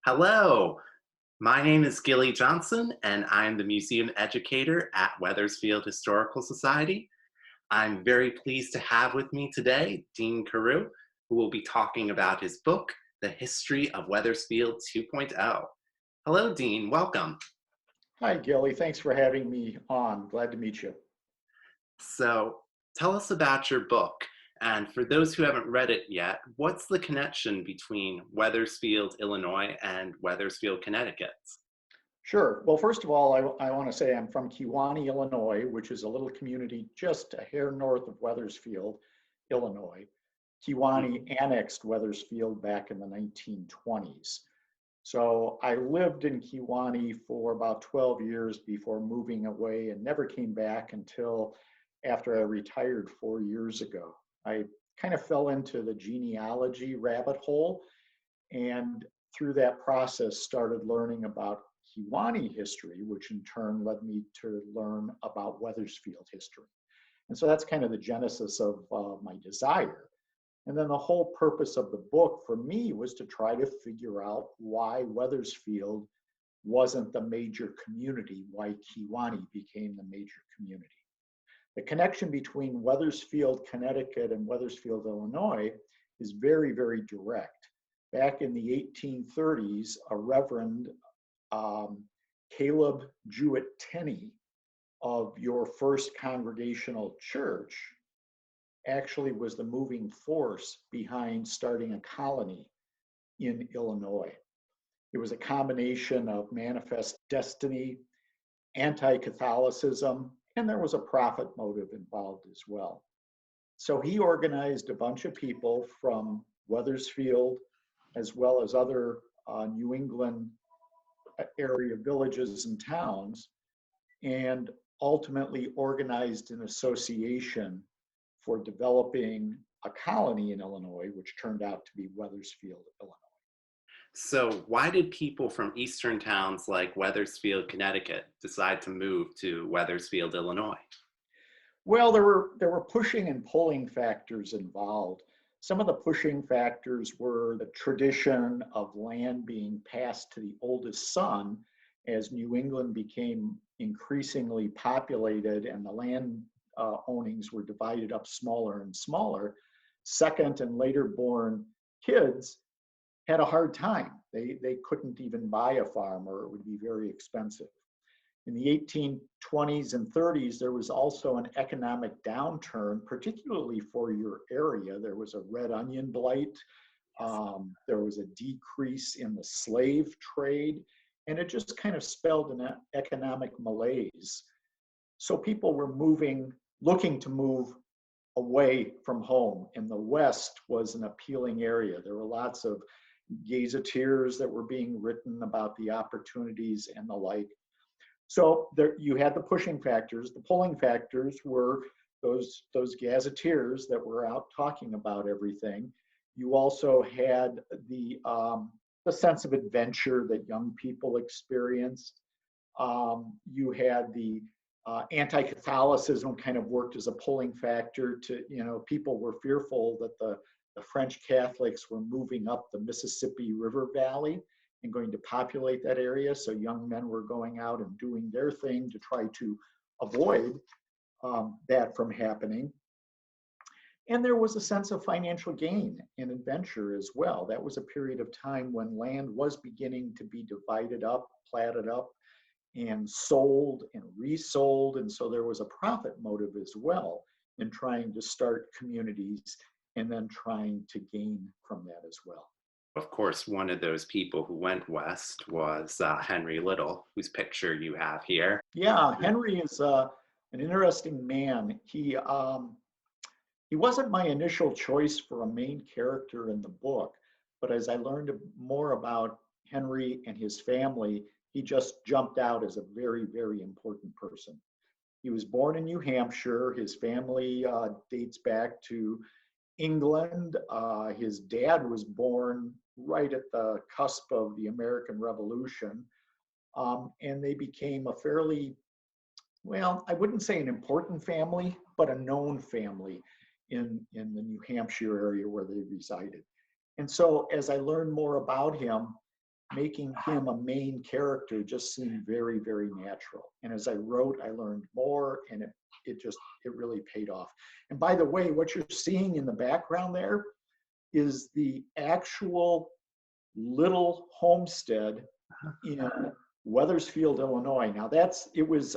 Hello, my name is Gillie Johnson, and I'm the museum educator at Wethersfield Historical Society. I'm very pleased to have with me today Dean Karau, who will be talking about his book, The History of Wethersfield 2.0. Hello, Dean. Welcome. Hi, Gilly. Thanks for having me on. Glad to meet you. So, tell us about your book. And for those who haven't read it yet, what's the connection between Wethersfield, Illinois, and Wethersfield, Connecticut? Sure. Well, first of all, I want to say I'm from Kewanee, Illinois, which is a little community just a hair north of Wethersfield, Illinois. Kewanee annexed Wethersfield back in the 1920s. So I lived in Kewanee for about 12 years before moving away and never came back until after I retired 4 years ago. I kind of fell into the genealogy rabbit hole, and through that process started learning about Kewanee history, which in turn led me to learn about Wethersfield history. And so that's kind of the genesis of my desire. And then the whole purpose of the book for me was to try to figure out why Wethersfield wasn't the major community, why Kewanee became the major community. The connection between Wethersfield, Connecticut and Wethersfield, Illinois is very, very direct. Back in the 1830s, a Reverend Caleb Jewett-Tenney of your First Congregational Church actually was the moving force behind starting a colony in Illinois. It was a combination of manifest destiny, anti-Catholicism, and there was a profit motive involved as well. So he organized a bunch of people from Wethersfield, as well as other New England area villages and towns, and ultimately organized an association for developing a colony in Illinois, which turned out to be Wethersfield, Illinois. So, why did people from eastern towns like Wethersfield, Connecticut decide to move to Wethersfield, Illinois? Well, there were pushing and pulling factors involved. Some of the pushing factors were the tradition of land being passed to the oldest son as New England became increasingly populated and the land ownings were divided up smaller and smaller. Second and later born kids had a hard time. They couldn't even buy a farm, or it would be very expensive. In the 1820s and 30s, there was also an economic downturn, particularly for your area. There was a red onion blight. There was a decrease in the slave trade, and it just kind of spelled an economic malaise. So people were looking to move away from home, and the West was an appealing area. There were lots of gazetteers that were being written about the opportunities and the like. So there, you had the pushing factors. The pulling factors were those gazetteers that were out talking about everything. You also had the sense of adventure that young people experienced. You had the anti-Catholicism kind of worked as a pulling factor to, people were fearful that the French Catholics were moving up the Mississippi River Valley and going to populate that area. So young men were going out and doing their thing to try to avoid that from happening. And there was a sense of financial gain and adventure as well. That was a period of time when land was beginning to be divided up, platted up, and sold and resold. And so there was a profit motive as well in trying to start communities and then trying to gain from that as well. Of course, one of those people who went west was Henry Little, whose picture you have here. Yeah, Henry is an interesting man. He wasn't my initial choice for a main character in the book, but as I learned more about Henry and his family, he just jumped out as a very, very important person. He was born in New Hampshire. His family dates back to England. His dad was born right at the cusp of the American Revolution. And they became a fairly, well, I wouldn't say an important family, but a known family in the New Hampshire area where they resided. And so as I learned more about him, making him a main character just seemed very, very natural. And as I wrote, I learned more, and it really paid off. And by the way, what you're seeing in the background there is the actual little homestead in Wethersfield, Illinois. Now it was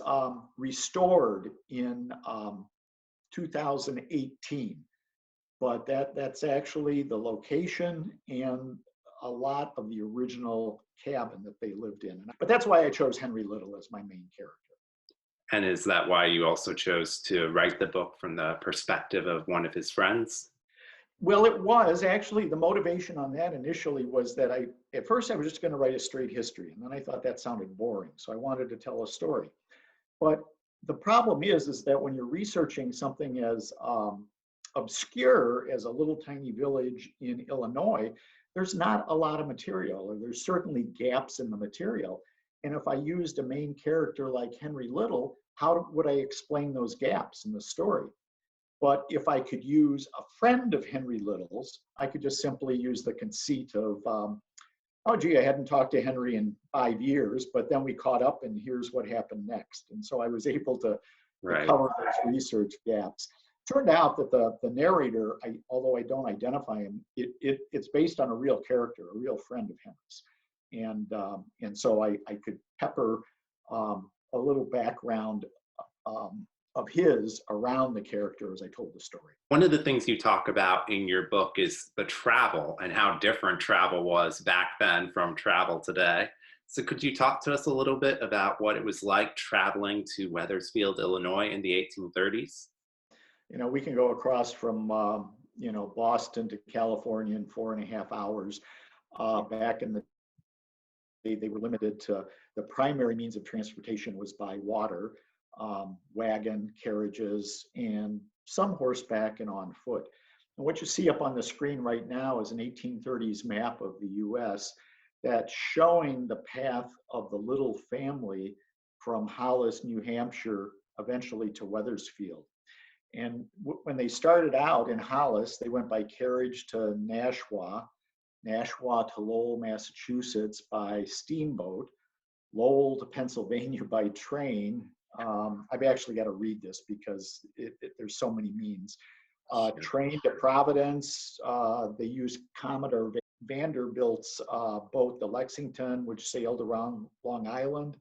restored in 2018, but that's actually the location and a lot of the original cabin that they lived in. But that's why I chose Henry Little as my main character. And is that why you also chose to write the book from the perspective of one of his friends? Well, it was actually, the motivation on that initially was that at first I was just going to write a straight history, and then I thought that sounded boring, so I wanted to tell a story. But the problem is that when you're researching something as obscure as a little tiny village in Illinois, there's not a lot of material, or there's certainly gaps in the material. And if I used a main character like Henry Little, how would I explain those gaps in the story? But if I could use a friend of Henry Little's, I could just simply use the conceit of, oh, gee, I hadn't talked to Henry in 5 years, but then we caught up and here's what happened next. And so I was able to cover those research gaps. Turned out that the narrator, although I don't identify him, it's based on a real character, a real friend of Henry's. And so I could pepper a little background of his around the character as I told the story. One of the things you talk about in your book is the travel and how different travel was back then from travel today. So could you talk to us a little bit about what it was like traveling to Wethersfield, Illinois in the 1830s? You know, we can go across from, Boston to California in 4.5 hours. Back in the day, they were limited to, the primary means of transportation was by water. Wagon, carriages, and some horseback and on foot. And what you see up on the screen right now is an 1830s map of the US that's showing the path of the Little family from Hollis, New Hampshire, eventually to Wethersfield. And when they started out in Hollis, they went by carriage to Nashua, Nashua to Lowell, Massachusetts by steamboat, Lowell to Pennsylvania by train. I've actually got to read this because there's so many means. Train to Providence. They used Commodore Vanderbilt's boat, the Lexington, which sailed around Long Island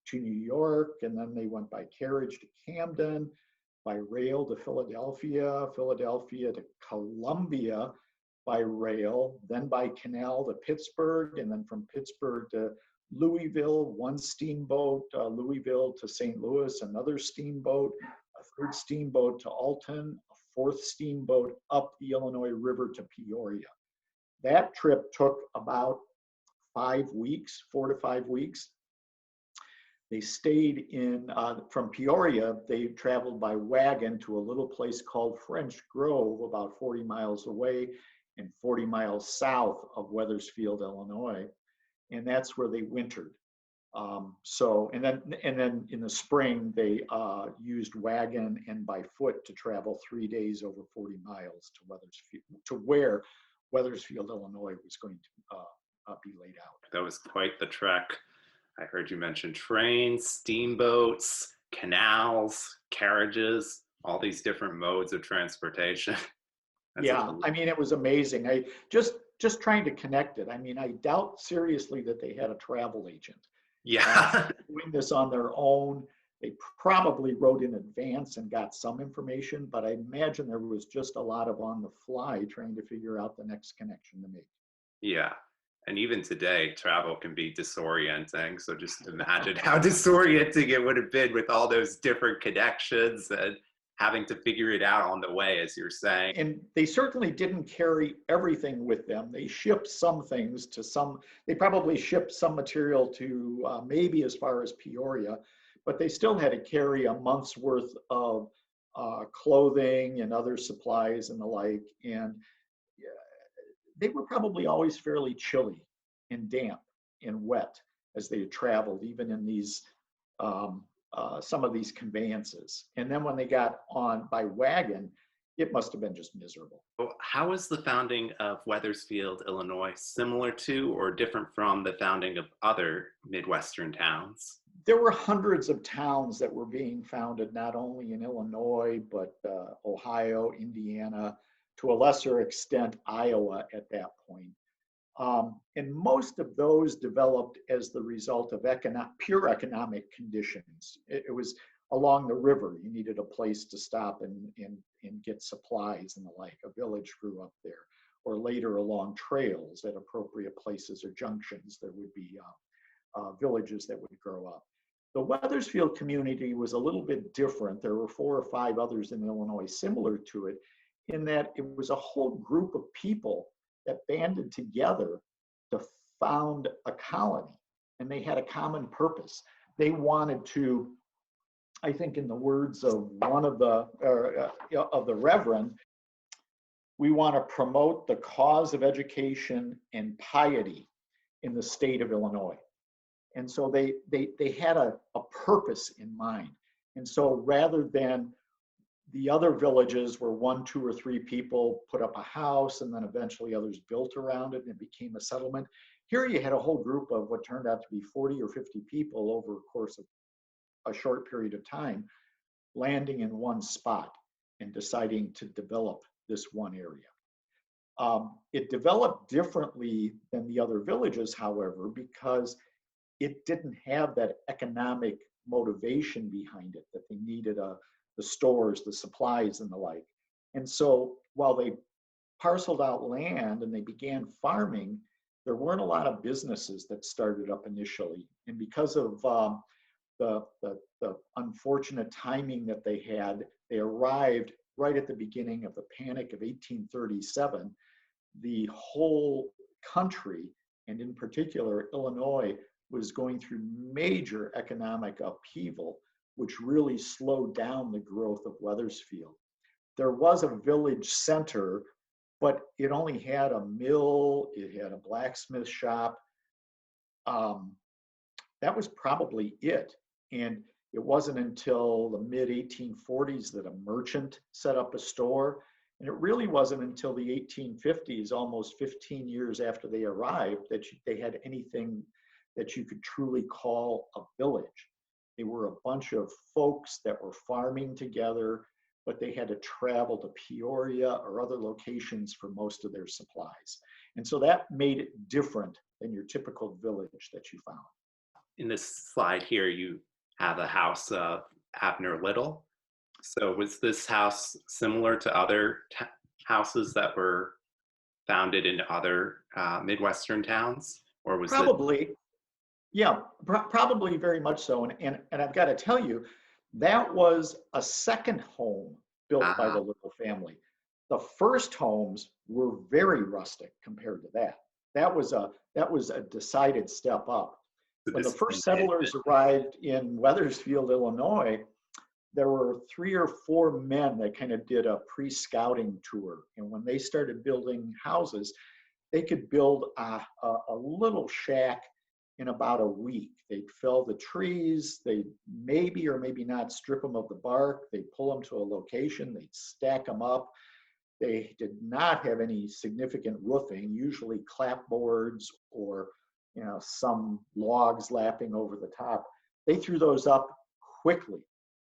to New York, and then they went by carriage to Camden, by rail to Philadelphia, Philadelphia to Columbia by rail, then by canal to Pittsburgh, and then from Pittsburgh to Louisville, one steamboat, Louisville to St. Louis, another steamboat, a third steamboat to Alton, a fourth steamboat up the Illinois River to Peoria. That trip took about 5 weeks, 4 to 5 weeks. They stayed from Peoria, they traveled by wagon to a little place called French Grove, about 40 miles away and 40 miles south of Wethersfield, Illinois. And that's where they wintered. And then in the spring, they used wagon and by foot to travel 3 days over 40 miles to Wethersfield, to where Wethersfield, Illinois was going to be laid out. That was quite the trek. I heard you mention trains, steamboats, canals, carriages, all these different modes of transportation. Yeah, I mean, it was amazing. I just trying to connect it. I mean, I doubt seriously that they had a travel agent. Yeah. Doing this on their own, they probably wrote in advance and got some information, but I imagine there was just a lot of on the fly trying to figure out the next connection to make. Yeah. And even today, travel can be disorienting. So just imagine how disorienting it would have been with all those different connections and having to figure it out on the way, as you're saying. And they certainly didn't carry everything with them. They shipped some things to some, they probably shipped some material to maybe as far as Peoria, but they still had to carry a month's worth of clothing and other supplies and the like. And they were probably always fairly chilly and damp and wet as they had traveled, even in these some of these conveyances. And then when they got on by wagon, it must have been just miserable. Well, how is the founding of Wethersfield, Illinois, similar to or different from the founding of other Midwestern towns? There were hundreds of towns that were being founded, not only in Illinois, but Ohio, Indiana, to a lesser extent, Iowa at that point. And most of those developed as the result of pure economic conditions. It was along the river. You needed a place to stop and get supplies and the like. A village grew up there. Or later along trails at appropriate places or junctions, there would be villages that would grow up. The Wethersfield community was a little bit different. There were 4 or 5 others in Illinois similar to it, in that it was a whole group of people that banded together to found a colony, and they had a common purpose. They wanted to, I think in the words of one of the reverend, we want to promote the cause of education and piety in the state of Illinois. And so they had a purpose in mind. And so rather than the other villages where 1, 2, or 3 people put up a house and then eventually others built around it and it became a settlement, here you had a whole group of what turned out to be 40 or 50 people over a course of a short period of time, landing in one spot and deciding to develop this one area. It developed differently than the other villages, however, because it didn't have that economic motivation behind it, that they needed the stores, the supplies, and the like. And so while they parceled out land and they began farming, there weren't a lot of businesses that started up initially. And because of the unfortunate timing that they had, they arrived right at the beginning of the Panic of 1837. The whole country, and in particular Illinois, was going through major economic upheaval, which really slowed down the growth of Wethersfield. There was a village center, but it only had a mill, it had a blacksmith shop. That was probably it. And it wasn't until the mid-1840s that a merchant set up a store. And it really wasn't until the 1850s, almost 15 years after they arrived, that they had anything that you could truly call a village. They were a bunch of folks that were farming together, but they had to travel to Peoria or other locations for most of their supplies. And so that made it different than your typical village that you found. In this slide here, you have a house of Abner Little. So was this house similar to other houses that were founded in other Midwestern towns? Or was Probably. Yeah, probably very much so. And I've got to tell you, that was a second home built by the Little family. The first homes were very rustic compared to that. That was a decided step up. When the first settlers arrived in Wethersfield, Illinois, there were 3 or 4 men that kind of did a pre-scouting tour. And when they started building houses, they could build a little shack in about a week. They'd fell the trees, they'd maybe or maybe not strip them of the bark, they'd pull them to a location, they'd stack them up. They did not have any significant roofing, usually clapboards or some logs lapping over the top. They threw those up quickly.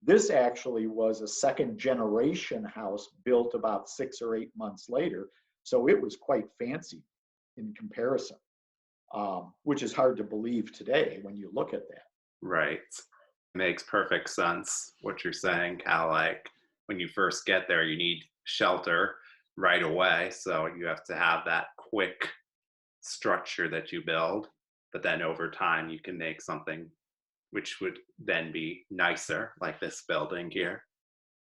This actually was a second generation house built about 6 or 8 months later, so it was quite fancy in comparison. Which is hard to believe today when you look at that. Right. Makes perfect sense what you're saying, Cal. Like when you first get there, you need shelter right away. So you have to have that quick structure that you build. But then over time, you can make something which would then be nicer, like this building here.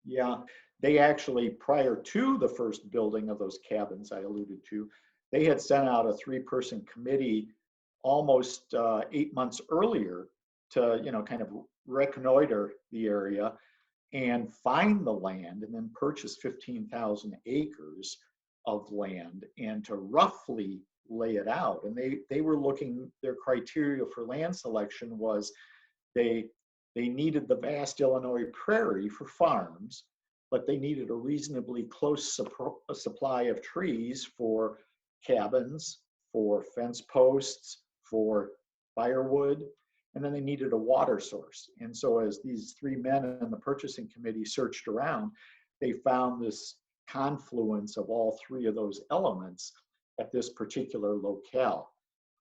Yeah. They actually, prior to the first building of those cabins I alluded to, they had sent out a 3-person committee almost 8 months earlier to, kind of reconnoiter the area and find the land and then purchase 15,000 acres of land and to roughly lay it out. And they were looking, their criteria for land selection was they needed the vast Illinois prairie for farms. but they needed a reasonably close supply of trees for cabins, for fence posts, for firewood, and then they needed a water source. And so as these three men in the purchasing committee searched around, they found this confluence of all three of those elements at this particular locale.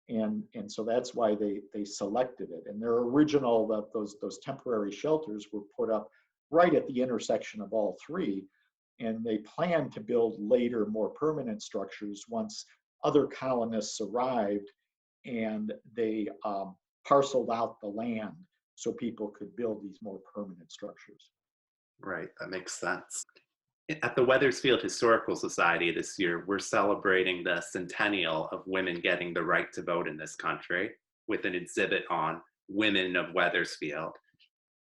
And so that's why they selected it. And their original, those temporary shelters were put up right at the intersection of all three. And they planned to build later, more permanent structures once other colonists arrived and they parceled out the land so people could build these more permanent structures. Right, that makes sense. At the Wethersfield Historical Society this year, we're celebrating the centennial of women getting the right to vote in this country with an exhibit on women of Wethersfield.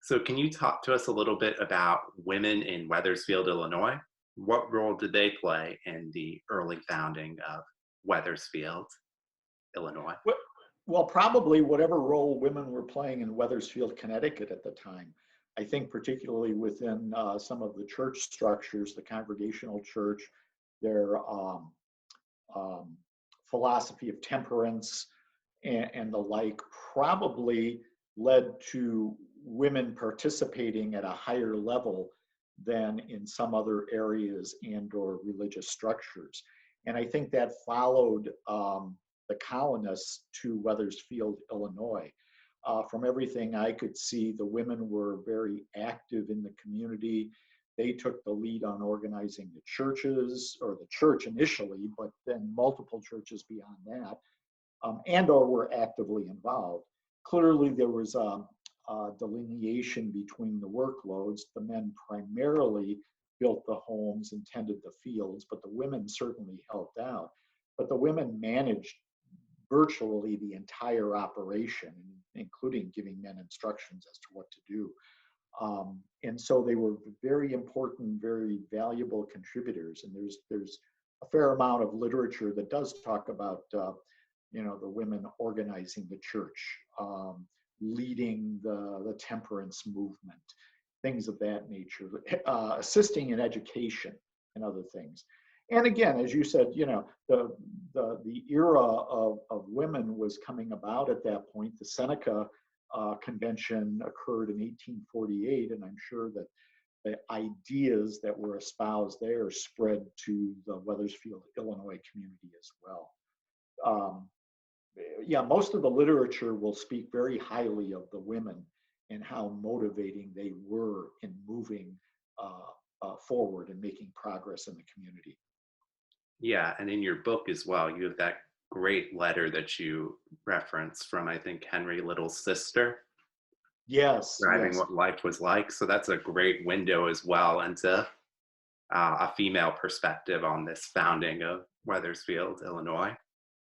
So can you talk to us a little bit about women in Wethersfield, Illinois? What role did they play in the early founding of Wethersfield, Illinois? Well, probably whatever role women were playing in Wethersfield, Connecticut at the time. I think particularly within some of the church structures, the Congregational Church, their philosophy of temperance and the like probably led to women participating at a higher level than in some other areas and or religious structures. And I think that followed the colonists to Wethersfield, Illinois. From everything I could see, the women were very active in the community. They took the lead on organizing the churches, or the church initially, but then multiple churches beyond that, and or were actively involved. Clearly, there was a delineation between the workloads. The men primarily built the homes and tended the fields, but the women certainly helped out. But the women managed virtually the entire operation, including giving men instructions as to what to do. And so they were very important, very valuable contributors. And there's a fair amount of literature that does talk about, the women organizing the church, leading the temperance movement, things of that nature, assisting in education and other things. And again, as you said, the era of women was coming about at that point. The Seneca Convention occurred in 1848, and I'm sure that the ideas that were espoused there spread to the Wethersfield, Illinois community as well. Most of the literature will speak very highly of the women and how motivating they were in moving forward and making progress in the community. Yeah, and in your book as well, you have that great letter that you reference from, I think, Henry Little's sister. Yes. Describing what life was like. So that's a great window as well into a female perspective on this founding of Wethersfield, Illinois.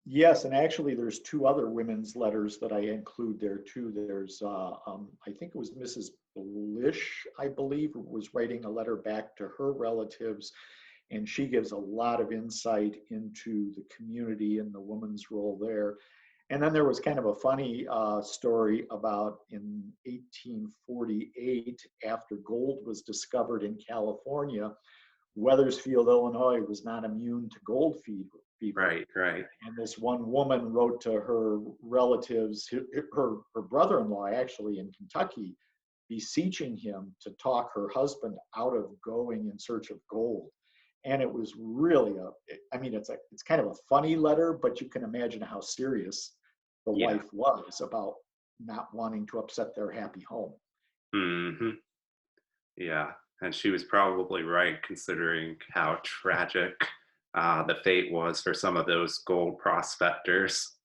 Yes, and actually there's two other women's letters that I include there too. There's, I think it was Mrs. Blish, I believe, was writing a letter back to her relatives, and she gives a lot of insight into the community and the woman's role there. And then there was kind of a funny story about in 1848, after gold was discovered in California, Wethersfield, Illinois was not immune to gold fever. Right. And this one woman wrote to her relatives, her brother-in-law actually in Kentucky, beseeching him to talk her husband out of going in search of gold. And it was really it's kind of a funny letter, but you can imagine how serious the wife was about not wanting to upset their happy home. Mm-hmm. Yeah, and she was probably right, considering how tragic the fate was for some of those gold prospectors.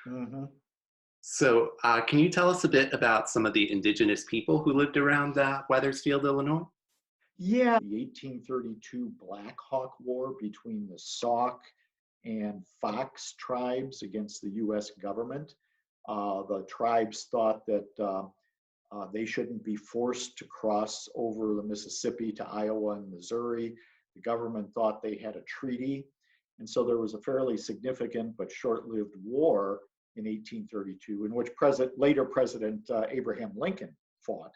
Mm-hmm. So can you tell us a bit about some of the indigenous people who lived around Wethersfield, Illinois? Yeah, the 1832 Black Hawk War between the Sauk and Fox tribes against the U.S. government. The tribes thought that they shouldn't be forced to cross over the Mississippi to Iowa and Missouri. The government thought they had a treaty. And so there was a fairly significant but short-lived war in 1832 in which later President Abraham Lincoln fought.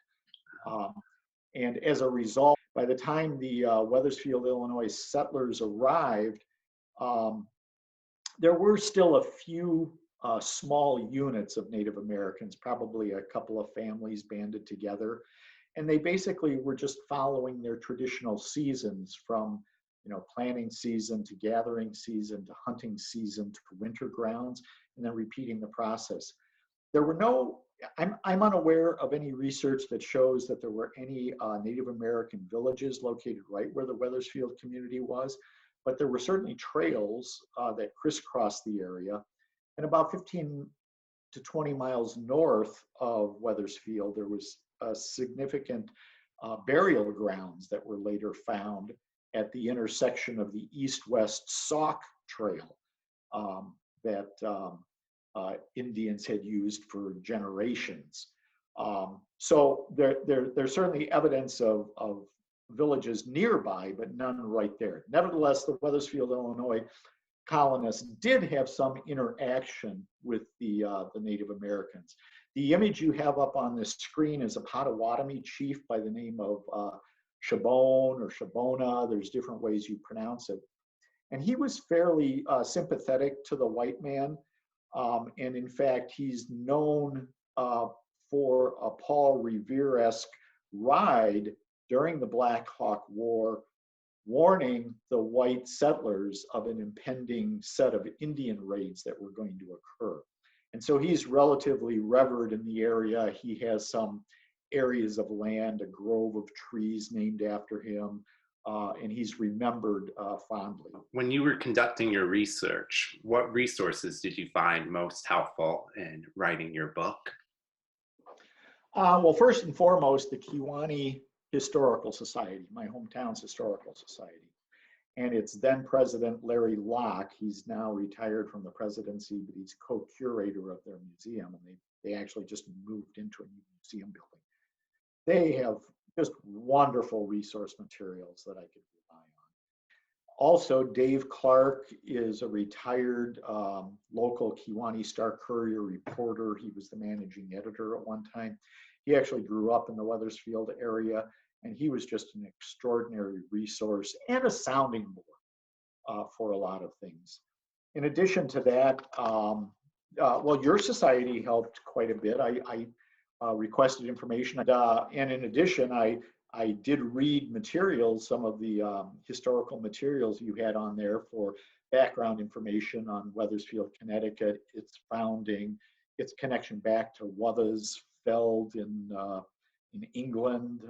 And as a result, By the time the Wethersfield, Illinois settlers arrived, um, there were still a few small units of Native Americans, probably a couple of families banded together. And they basically were just following their traditional seasons from, planting season to gathering season to hunting season to winter grounds, and then repeating the process. There were no, I'm unaware of any research that shows that there were any Native American villages located right where the Wethersfield community was, but there were certainly trails that crisscrossed the area. And about 15 to 20 miles north of Wethersfield, there was significant burial grounds that were later found at the intersection of the east-west Sauk Trail that Indians had used for generations. So there's certainly evidence of villages nearby, but none right there. Nevertheless, the Wethersfield, Illinois colonists did have some interaction with the Native Americans. The image you have up on this screen is a Potawatomi chief by the name of Chabon or Shabona. There's different ways you pronounce it. And he was fairly sympathetic to the white man. And in fact, he's known for a Paul Revere-esque ride during the Black Hawk War, warning the white settlers of an impending set of Indian raids that were going to occur. And so he's relatively revered in the area. He has some areas of land, a grove of trees named after him, and he's remembered fondly. When you were conducting your research, what resources did you find most helpful in writing your book? Well, first and foremost, the Kewaunee Historical Society, my hometown's historical society. And its then president, Larry Locke, he's now retired from the presidency, but he's co-curator of their museum, and they actually just moved into a new museum building. They have just wonderful resource materials that I could rely on. Also, Dave Clark is a retired local Kewaunee Star-Courier reporter. He was the managing editor at one time. He actually grew up in the Wethersfield area, and he was just an extraordinary resource and a sounding board for a lot of things. In addition to that, well, your society helped quite a bit. I requested information, and in addition, I did read materials, some of the historical materials you had on there for background information on Wethersfield, Connecticut, its founding, its connection back to Wethersfield in England,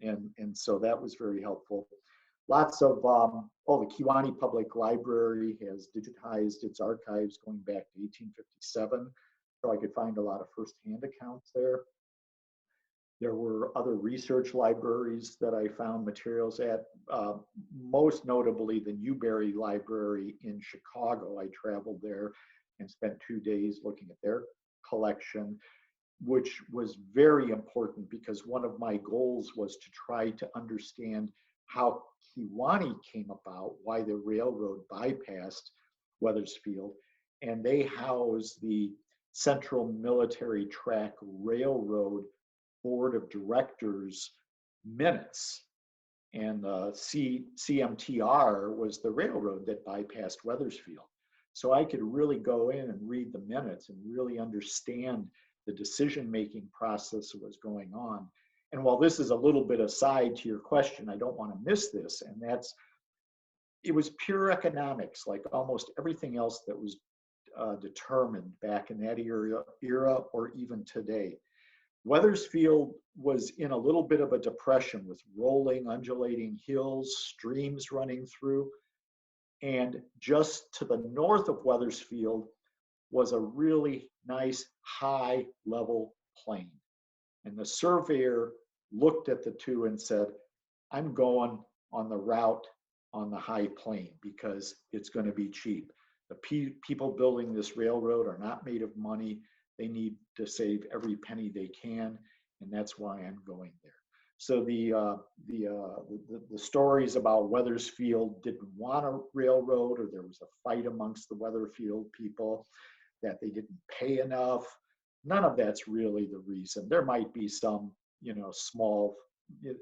and so that was very helpful. Lots of, the Kewaunee Public Library has digitized its archives going back to 1857, so I could find a lot of firsthand accounts there. There were other research libraries that I found materials at, most notably the Newberry Library in Chicago. I traveled there and spent 2 days looking at their collection, which was very important because one of my goals was to try to understand how Kewaunee came about, why the railroad bypassed Wethersfield, and they house the Central Military Track Railroad Board of Directors minutes. And CMTR was the railroad that bypassed Wethersfield. So I could really go in and read the minutes and really understand the decision-making process that was going on. And while this is a little bit aside to your question, I don't want to miss this, and that's, it was pure economics, like almost everything else that was determined back in that era or even today. Wethersfield was in a little bit of a depression with rolling, undulating hills, streams running through, and just to the north of Wethersfield was a really nice high level plain. And the surveyor looked at the two and said, I'm going on the route on the high plain because it's going to be cheap. The people building this railroad are not made of money. They need to save every penny they can, and that's why I'm going there. So the stories about Wethersfield didn't want a railroad, or there was a fight amongst the Wethersfield people that they didn't pay enough. None of that's really the reason. There might be some, small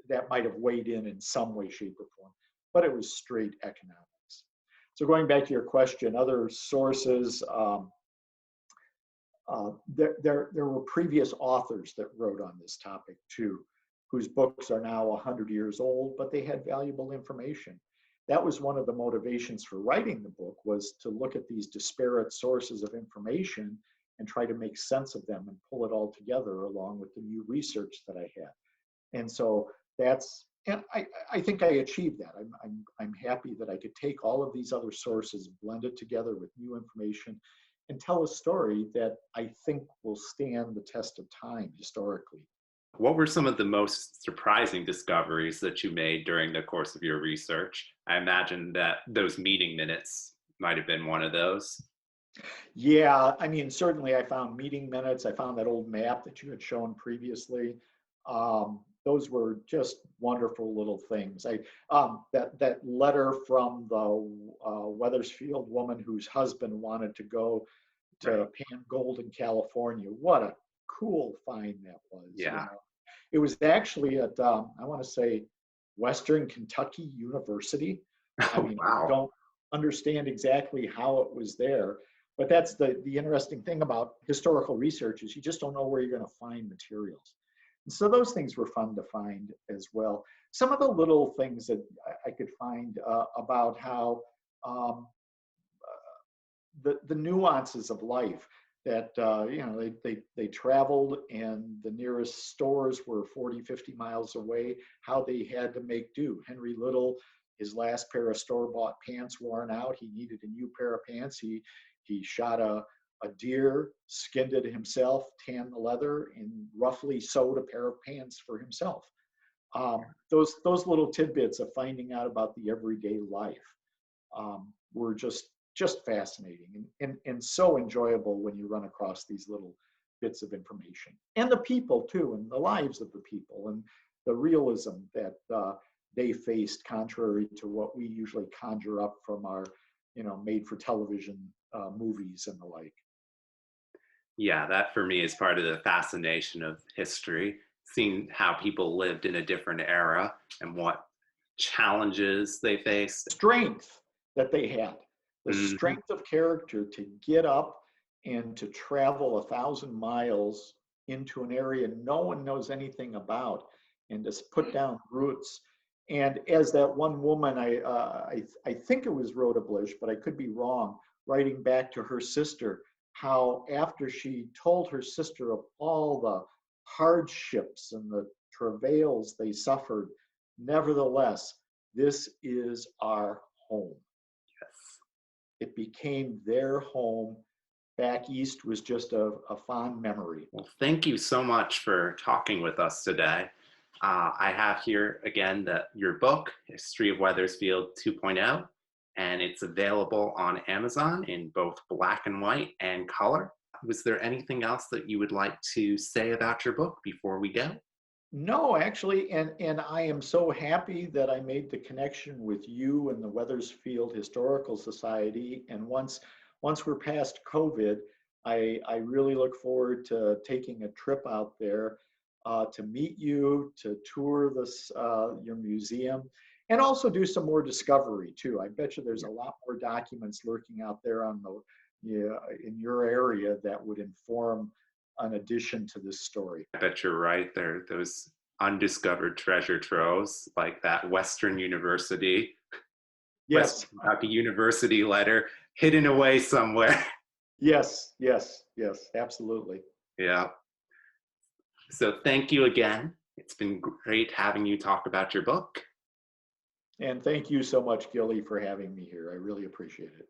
that might have weighed in some way, shape, or form, but it was straight economics. So going back to your question, other sources, there were previous authors that wrote on this topic too, whose books are now 100 years old, but they had valuable information. That was one of the motivations for writing the book, was to look at these disparate sources of information and try to make sense of them and pull it all together along with the new research that I had. And so and I think I achieved that. I'm happy that I could take all of these other sources, blend it together with new information, and tell a story that I think will stand the test of time historically. What were some of the most surprising discoveries that you made during the course of your research? I imagine that those meeting minutes might have been one of those. Yeah, I mean, certainly I found meeting minutes. I found that old map that you had shown previously. Those were just wonderful little things. That letter from the Wethersfield woman whose husband wanted to go to Pan Gold in California. What a cool find that was. Yeah. You know? It was actually at, I want to say, Western Kentucky University. I mean, Wow. I don't understand exactly how it was there, but that's the interesting thing about historical research, is you just don't know where you're going to find materials. And so those things were fun to find as well. Some of the little things that I could find about how the nuances of life, that you know, they traveled and the nearest stores were 40, 50 miles away, how they had to make do. Henry Little, his last pair of store-bought pants worn out, he needed a new pair of pants. He shot a deer, skinned it himself, tanned the leather, and roughly sewed a pair of pants for himself. Those little tidbits of finding out about the everyday life were just fascinating and so enjoyable when you run across these little bits of information. And the people too, and the lives of the people, and the realism that they faced, contrary to what we usually conjure up from our, you know, made for television movies and the like. Yeah, that for me is part of the fascination of history, seeing how people lived in a different era and what challenges they faced. Strength that they had, the Mhm. strength of character to get up and to travel 1,000 miles into an area no one knows anything about, and to put down roots. And as that one woman, I think it was Rhoda Blish, but I could be wrong, writing back to her sister, how after she told her sister of all the hardships and the travails they suffered, nevertheless, this is our home. Yes. It became their home. Back east was just a fond memory. Well, thank you so much for talking with us today. I have here again your book, History of Wethersfield 2.0, and it's available on Amazon in both black and white and color. Was there anything else that you would like to say about your book before we go? No, actually, and I am so happy that I made the connection with you and the Wethersfield Historical Society. And once we're past COVID, I really look forward to taking a trip out there to meet you, to tour this your museum, and also do some more discovery too. I bet you there's a lot more documents lurking out there on the in your area that would inform an addition to this story. I bet you're right. There are those undiscovered treasure troves, like that Western University, Yes, Western Kentucky University letter hidden away somewhere. yes, yes, yes, absolutely. Yeah. So thank you again. It's been great having you talk about your book. And thank you so much, Gillie, for having me here. I really appreciate it.